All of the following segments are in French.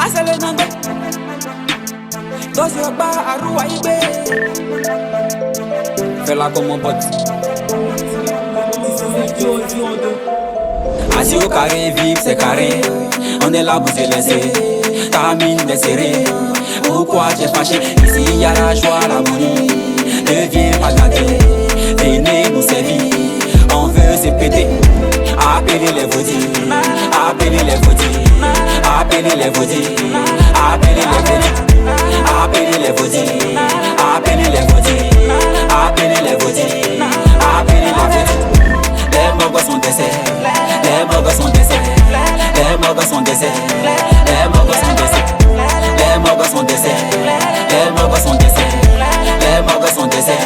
Asale nande Dosi ogba aruwa igbe Fais-la comme mon pote Assis au carré, vif c'est carré. On est là pour se laisser. Ta mine est serrée. Pourquoi t'es fâché? Ici y'a la joie, l'harmonie. Ne viens pas gâter. Venez nous servir. On veut se péter. Appelez les vaudis. Appelez les vaudis. Appelez les vaudis. Appelez les vaudis. Appelez les vaudis. Appelez les vaudis. Appelez les vaudis. Appelez les vaudis. Les mogos sont décès. Les mogos sont décès. Les mogos sont décès. Les mogos sont décès. Les mogos sont décès. Les mogos sont décès. Les mogos sont décès.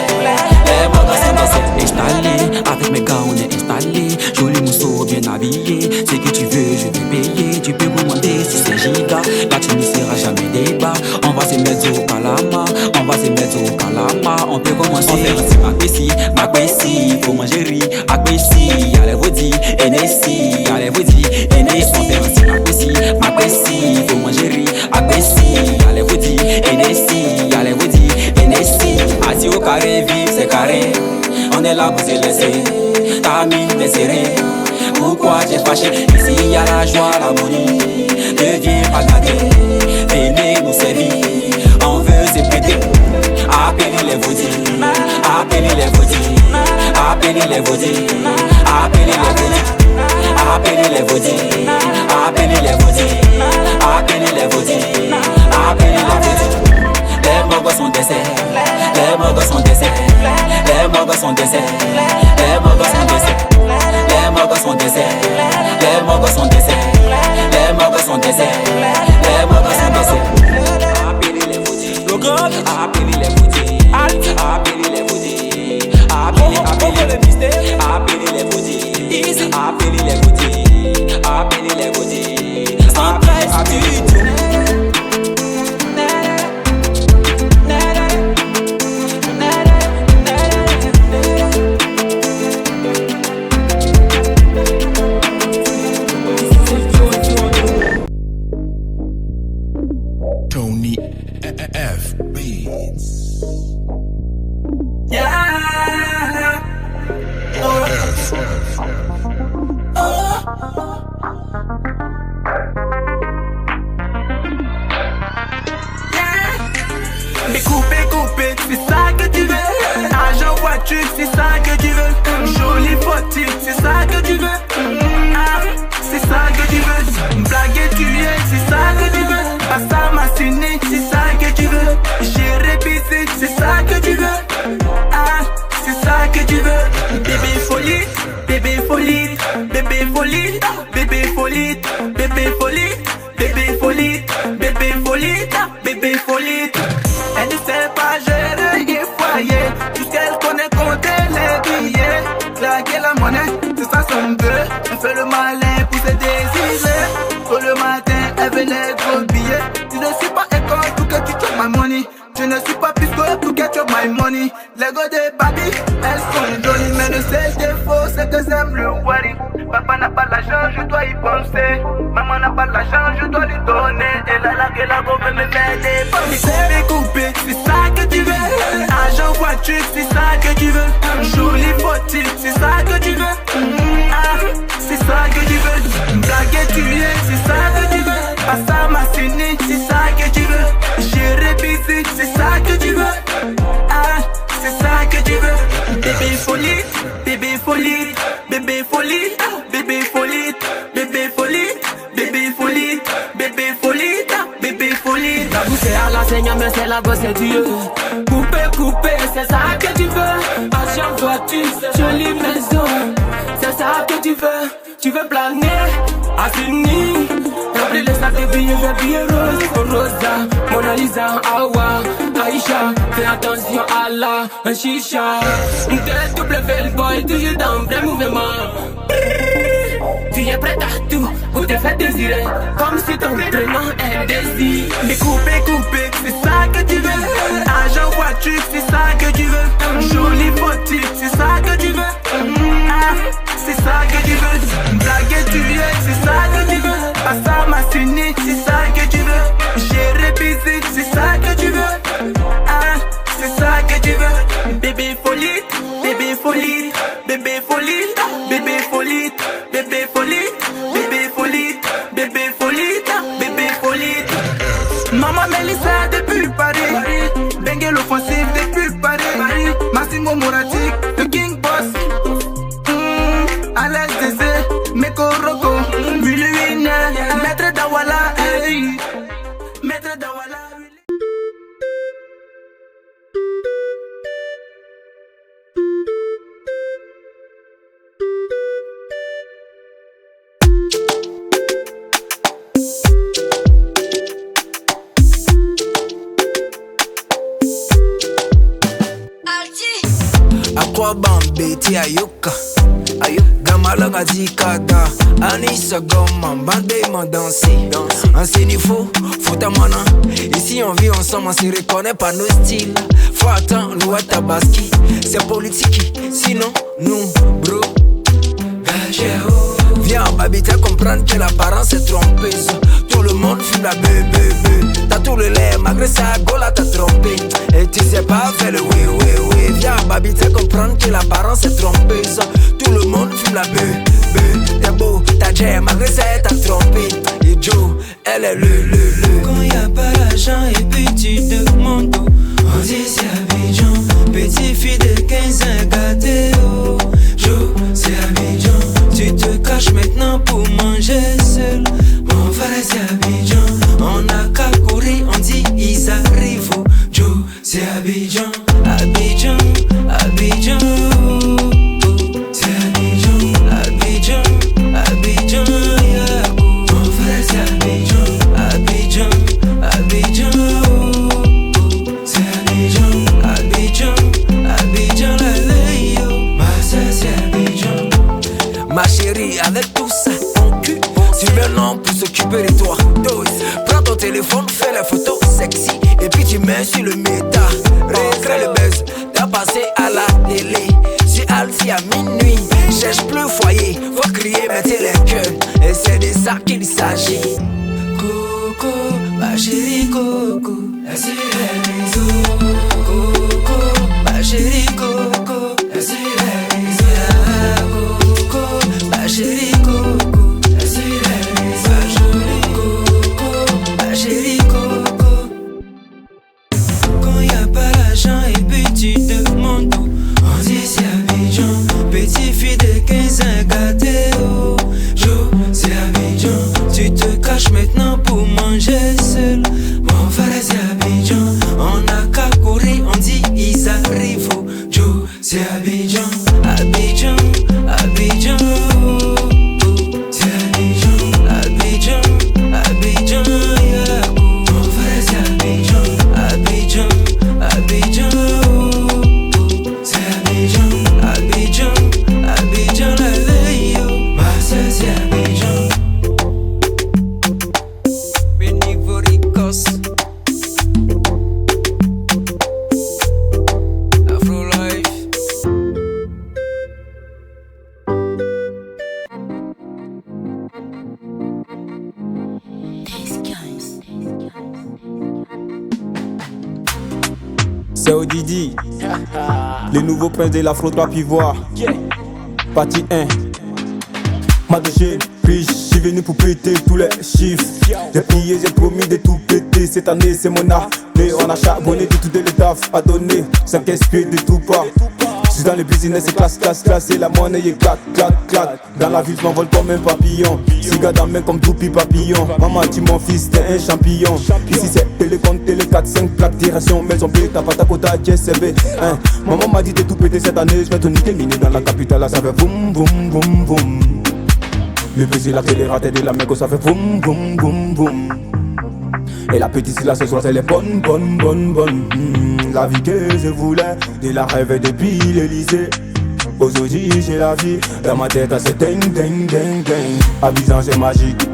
Les mogos sont décès. Installé, avec mes gars on est installé. Joli mousseau bien habillé. C'est que tu veux, je vais payer. Tu peux commander si c'est giga. Là tu ne seras jamais débat. On va se mettre au calama. On va se mettre au calama. On peut commencer. On fait un petit Macbessi, faut manger riz. Macbessi, allez vous dire. NSI, allez vous dire. NSI, on fait un petit Macbessi, faut manger riz. Macbessi, allez vous dire. NSI, allez vous dire. NSI, assis au carré, vif c'est carré. On est là pour se laisser. Ta mine est serrée. Pourquoi t'es fâché? Ici y'a la joie, l'harmonie. Ne viens pas gâter. Venez nous servir. On veut se péter. Appelez les vaudis. Appelez les vaudis. Appelez les vaudis. Appelez les vaudis. Appelez les vaudis. Appelez les vaudis. Appelez les vaudis. Appelez les vaudis. Les mogos sont décès. Les mogos sont décès. Les mogos sont décès. Les mogos sont décès. Les mogos sont décès. Les mogos sont décès. Les mogos sont décès. Les mogos sont décès. Appelez les vaudis. Appelez les vaudis. Appelez les vaudis. Appelez les vaudis. Appelez les vaudis. Appelez les vaudis. Appelez les vaudis. Sans presse du tout. Tony F. Beats. Mais coupé, c'est ça que tu veux. Argent, voiture, c'est ça que tu veux. Jolie photo, c'est ça que tu veux. C'est ça que tu veux. Blague tu es, c'est ça que tu veux. Passe à ma ciné, c'est ça que tu veux. J'ai répété, c'est ça que tu veux. C'est ça que tu veux. Bébé folie, bébé folie, bébé folie, bébé folie, bébé folie, bébé folie, bébé folie, bébé folie. Elle ne sait pas gérer et foyer. Tout ce qu'elle connaît compter les billets. Claquer la monnaie, c'est ça son vœu. Elle fait le malin pour se désirer. Tôt le matin, elle veut les gros billets. Tu ne suis pas école pour que tu chopes my money. Je ne suis pas pisco pour que tu chopes my money. Les gars des baby, elles sont jolies. Mais le seul défaut, c'est que j'aime le worry. Papa n'a pas l'argent, je dois y penser. Maman n'a pas l'argent, je dois lui donner. Et là, que la go veut me faire des pommes. Coupé, c'est ça que tu veux. Argent, voiture, c'est ça que tu veux. Jolie photo, c'est ça que tu veux. C'est ça que tu veux. Blague tu es, c'est ça que tu veux. Passe à ma ciné, c'est ça que tu veux. J'ai répété, c'est ça que tu veux. C'est ça que tu veux. Bébé folie, bébé folie, bébé folie, bébé folie, bébé folie, bébé folie, bébé folie, bébé folie. La bouche à la seigneur, mais c'est la gosse de Dieu. Coupé, c'est ça que tu veux. Argent, voiture, jolie maison. C'est ça que tu veux. Tu veux planer, Assini. Remplis les sacs de billets rose. Rosa, Mona Lisa, Awa, Aïcha. Fais attention à la chicha. TW boy, toujours dans le vrai mouvement. Tu es prêt à tout pour te faire désirer. Comme si ton prénom est désir. Mais coupé, c'est ça que tu veux. Argent, voiture, c'est ça que tu veux. Jolie photo, c'est ça que tu veux. C'est ça que tu veux. Blague tu es, c'est ça que tu veux. Passe à ma ciné, c'est ça que tu veux. bébé folie, bébé folie, bébé folie, bébé folie. Maman Mélissa depuis Paris, Bengue l'offensive depuis Paris, Massimo Moratic, le King Boss, Alex Désé, Meko Roko, Muluine, Maître Dawala, hey. Maître Dawala. Aqua Bambeti Ayoka Gamalaga Zikada Anissa Goma Bandé m'a dansé Enseigne faux, faut ta mana. Ici on vit ensemble, on se reconnaît pas nos styles. Faut attendre, nous à Tabaski. C'est politique, sinon nous bro. Viens baby, t'as comprendre que l'apparence est trompeuse. Tout le monde fume la bébé. T'as tout le lait, malgré ça, Gola t'a trompé. Et tu sais pas faire le oui. Viens baby, t'as comprendre que l'apparence est trompeuse. Tout le monde fume la bébé. T'es beau, t'as déjà, malgré ça, t'as trompé. Et Joe, elle est le. Quand y'a pas l'argent et puis tu demandes où. On dit c'est Abidjan. Petit fille de 15 ans gâté oh. Joe, c'est Abidjan. Tu te caches maintenant pour manger seul. Mon frère c'est Abidjan. On a qu'à courir, on dit ils arrivent oh. Joe, c'est Abidjan. Abidjan, Abidjan oh. C'est Abidjan, Abidjan, Abidjan yeah. Mon frère c'est Abidjan. Abidjan, Abidjan oh. C'est Abidjan, Abidjan la lay oh. Ma sœur c'est Abidjan. Ma chérie, avec tout ça, ton cul, tu veux un homme pour s'occuper de toi. Dose, prends ton téléphone, fais la photo sexy, et puis tu mets sur le méta. Recrée le buzz, t'as passé à la télé. Sur Alti à minuit, cherche plus le foyer, faut crier, mettez les cœurs, et c'est de ça qu'il s'agit. Coco, ma chérie Coco, la sur les réseaux. Coco, ma chérie Coco, la sur les réseaux. Coco, ma chérie Coco, la sur les réseaux. Coco, ma chérie Coco. Quand y'a pas l'argent et puis tu demandes où. On dit c'est Abidjan. Petit fille de 15 ans gâté oh. Joe, c'est Abidjan. Tu te caches maintenant pour manger seul. Mon frère c'est Abidjan. On a qu'à courir, on dit ils arrivent oh. Joe, c'est Abidjan. Abidjan, Abidjan oh. C'est Abidjan, Abidjan, Abidjan yeah. Mon frère c'est Abidjan. Abidjan, Abidjan oh. C'est Abidjan, Abidjan, Abidjan la lay oh. Ma sœur c'est Abidjan. Benivoricos Afro Life. C'est Odidi, le nouveau prince de l'Afro 3 pivoire. Partie 1. Magazine, riche, j'suis venu pour péter tous les chiffres. J'ai prié, j'ai promis de tout péter. Cette année c'est mon année, on a charbonné de tout de l'étaf à donner. 5 esprits de tout part. J'suis dans le business, c'est classe, et la monnaie est clac. Dans la ville, j'm'envole comme un papillon. Cigare dans main comme Doupi papillon. Maman dit mon fils, t'es un champignon. Ici c'est télécompte, télé 4-5 plaques, direction, maison blé, t'as pas ta quota, JSV. Maman m'a dit de tout péter cette année, j'vais te niquer miner dans la capitale, là ça fait boum boum boum boum. Le baiser, la télé raté de la mec, ça fait boum boum boum boum. Et la petite là ce soir c'est les bonne. La vie que je voulais, de la rêve depuis l'Elysée. Aujourd'hui j'ai la vie, dans ma tête c'est ding. Abidjan c'est magique,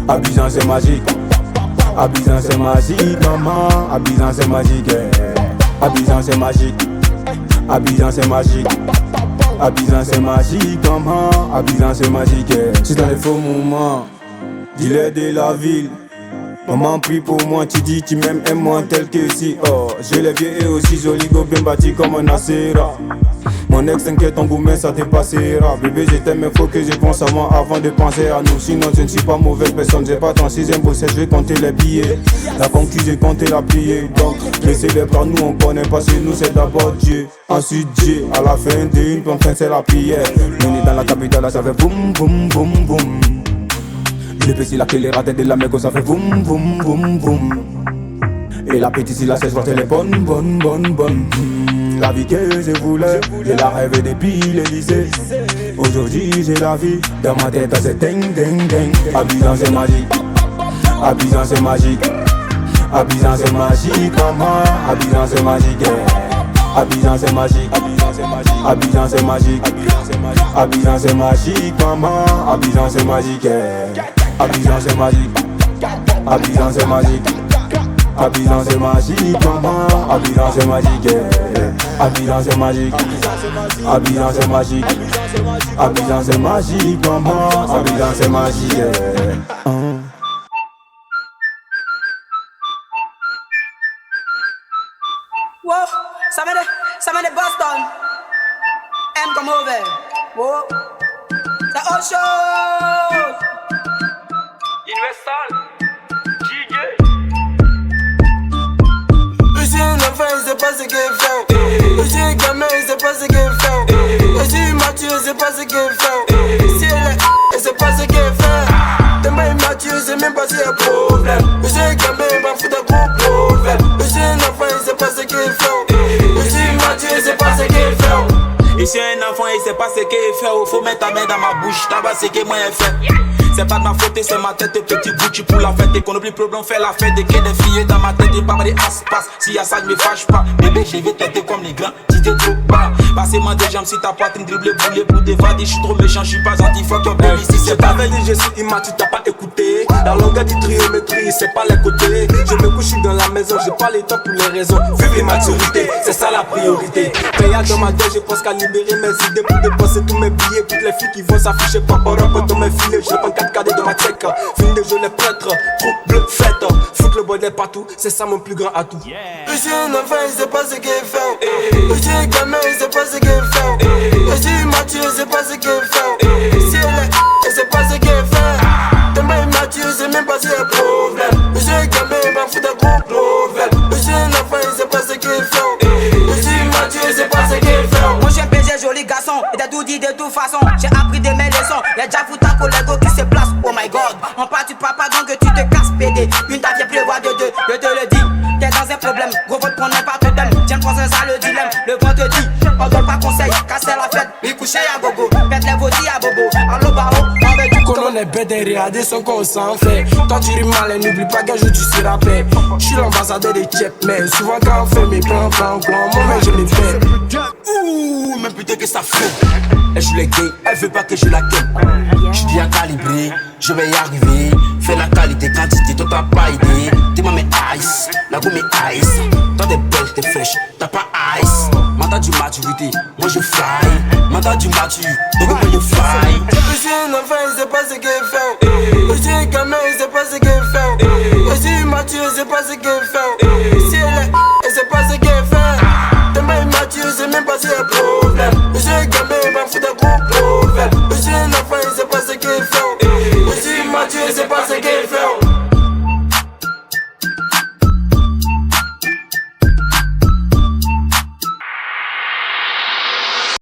Abidjan c'est magique. Abidjan c'est magique maman, Abidjan c'est magique Abidjan c'est magique, Abidjan c'est magique. Abidjan c'est magique maman, Abidjan c'est magique. C'est dans les faux moments, dis-le de la ville. Maman prie pour moi, tu dis tu m'aimes, aime-moi tel que si. Oh, je l'ai vieux et aussi joli, go bien bâti comme un acéra. Mon ex t'inquiète en gourmet ça dépassera. Bébé je t'aime mais faut que je pense à moi avant de penser à nous. Sinon je ne suis pas mauvaise personne. J'ai pas 36ème bossette, je vais compter les billets. La conquise j'ai compté la plier. Donc laissez les plans nous on connaît pas chez nous c'est d'abord Dieu. Ensuite Dieu à la fin d'une enfin c'est la prière. On est dans la capitale là ça fait boum boum boum boum. Le petit la clé les ratés de la mec ça fait boum boum boum boum. Et la petite si la sèche elle est bonne. La vie que je voulais, je la rêvé depuis le lycée. Aujourd'hui j'ai la vie, dans ma tête c'est ding ding ding. Abidjan c'est magique, Abidjan c'est magique, Abidjan c'est magique maman, Abidjan c'est magique, Abidjan c'est magique, Abidjan c'est magique, Abidjan c'est magique maman, Abidjan c'est magique, Abidjan c'est magique, Abidjan c'est magique. Abidjan c'est magique, maman. Abidjan c'est magique, Abidjan c'est magique, Abidjan c'est magique, Abidjan c'est magique, maman. Abidjan c'est magique. Wow, ça met des Boston. M comme mauvais. Wow, c'est autre chose. Universal. Je suis un enfant, il sait pas ce qu'il fait. Je suis un gamin, il sait pas ce qu'il fait. Je suis mature, il sait pas ce qu'il fait. Si elle est, il sait pas ce qu'il fait. Demain il mature, il sait même pas s'il y a problème. Je suis un gamin, il m'en fout d'un gros problème. Je suis un enfant, il sait pas ce qu'il fait. Je suis mature, il sait pas ce qu'il fait. Et si un enfant, il sait pas ce qu'il fait. Faut mettre ta main dans ma bouche, t'as pas ce que moi j'ai fait. C'est pas de ma faute, c'est ma tête, petit Gucci pour la fête. Et qu'on oublie problème, fait la fête. Et qu'il y a des filles dans ma tête, et pas mal de aspas. Si y'a ça, je me fâche pas. Bébé, je vais têter comme les grands, si t'es trop bas. Passez-moi des jambes si ta poitrine dribble, bouler pour t'évader. Je suis trop méchant, je suis pas gentil, fuck your baby. Si c'est pas t'avais dit, je suis immature, t'as pas écouté. La longueur du triométrie, c'est pas les côtés. Je me couche dans la maison, j'ai pas le temps pour les raisons. Vive l'immaturité, c'est ça la priorité. Payage dans ma tête, je pense qu'à libérer mes idées pour dépenser tous mes billets. Toutes les filles qui vont s'afficher, pas par rapport dans mes filets. Je prends 4 cadets dans ma tech. Film de jeunes prêtres, trouble fête. Fout le bordel partout, c'est ça mon plus grand atout. Je suis un enfant, il sait pas ce qu'il fait. Je suis un gamin, il sait pas ce qu'il fait. Je suis mature, il sait pas ce qu'il fait. Si elle est, il sait pas ce qu'il fait. Demain il mature, il sait même pas s'il y a problème. Je suis un gamin, il m'en fout d'un gros problème. Je suis un enfant, il sait pas ce qu'il fait. Je suis mature, il sait pas ce qu'il fait. Moi j'ai PG, joli garçon, et t'as tout dit de toute façon. J'ai appris de mes leçons, y'a déjà foutu ta collègue qui se place, oh my god. On part du papa donc que tu te casses pédé. Une taf vient pleuvoir de deux, je te le dis. T'es dans un problème, gros vote qu'on n'est pas te donne. Tiens pense à ça le dilemme, le vent te dit. On donne pas conseil, casser la fête, lui coucher à gogo. Pète les vaudis à bobo, allo barreau, on veut du Qu'on est bête et regarder son qu'on s'en fait. Quand tu ris mal et n'oublie pas qu'un jour tu seras paix. Je suis l'ambassadeur des tchèps, mais souvent quand on fait mes plans, moi je les fais. ouh, même putain que ça fait. Elle joue les gays, elle veut pas que je la ken. J'suis bien calibré, je vais y arriver. Fais la qualité, quantité, toi t'as pas idée. T'es ma mes ice, la gomme est ice. Toi t'es belle, t'es fraîche, t'as pas ice. Mandat du maturité, moi je fly. Mandat du mature, donc moi je fly. Je suis un enfant, il sait pas ce qu'il fait. Je suis un gamin, il sait pas ce qu'il fait. Je suis mature, il sait pas ce qu'il fait. Si elle est, il sait pas ce qu'il fait. Demain il mature, il sait même pas s'il y a